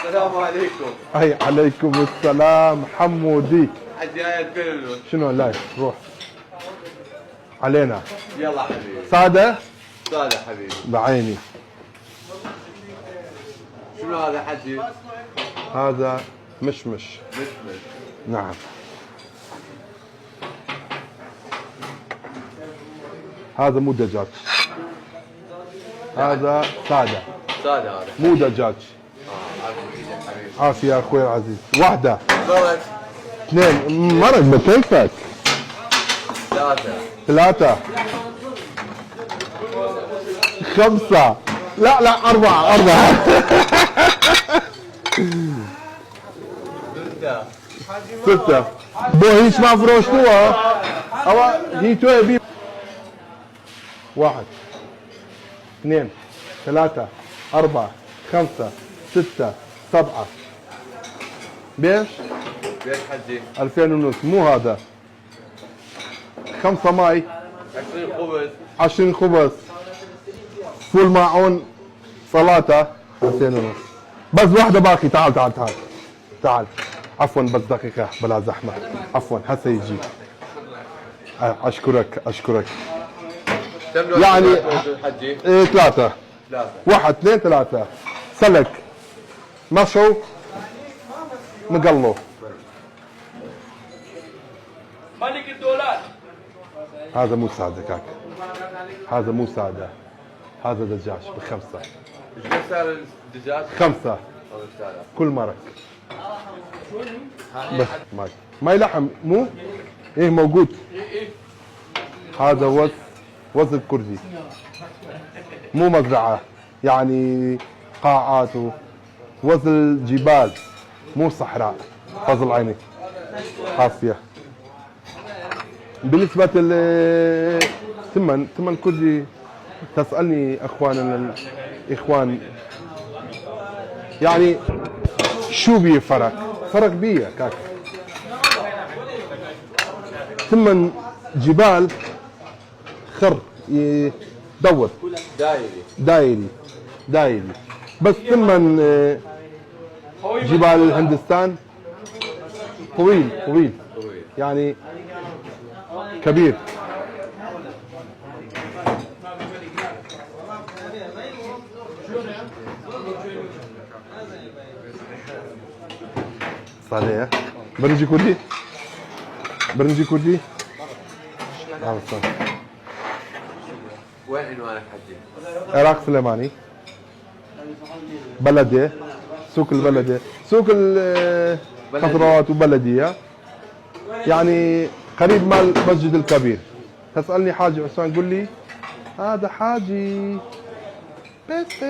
السلام عليكم. اي عليكم السلام حمودي. حجي هاي الفيلم. شنو لايف روح علينا. يلا حبيبي. سادة؟ سادة حبيبي. بعيني. شنو هذا حجي؟ هذا مشمش. مشمش. نعم. هذا مو دجاج. هذا سادة. سادة هذا. مو دجاج. عافية اخوي العزيز. واحدة. مرق. اثنين مرق بكيفك. ثلاثة. خمسة. لا أربعة. ستة. بو هيش ما فروشتوها. أو هي توي بي. واحد. اثنين. ثلاثة. أربعة. خمسة. ستة. سبعة. بيش؟ بيش حجي؟ 2000 ونص. مو هذا. 5 ماي. 20 خبز. 20 خبز. فول ماعون. سلطة. 200 ونص. بس واحدة باقي. تعال. عفوا بس دقيقة بلا زحمة. عفوا هسه يجي. أشكرك. يعني حجي؟ ثلاثة. 1 2 3. سلك. مشو. مقلو. ملك الدولار. هذا مو سادة كاك. هذا مو سادة. هذا دجاج ب5. ايش سعر الدجاج؟ 5. كل مرق. بس ماي لحم مو؟ ايه موجود. هذا وز الكردي. مو مزرعة يعني قاعات وز الجبال مو صحراء. فضل عينك. عافية. بالنسبة ثمن كردي تسألني اخواننا الاخوان يعني شو بيه فرق بيه كاك. ثمن جبال خر يدور دايري بس ثمن جبال الهندستان طويل يعني كبير. صالح برنجي كردي. وين عنوانك حجي؟ عراق سليماني. بلدي. سوق البلدي. سوق الخضروات وبلدية يعني قريب مال المسجد الكبير. تسألني حاجي عثمان قول لي هذا حاجي بس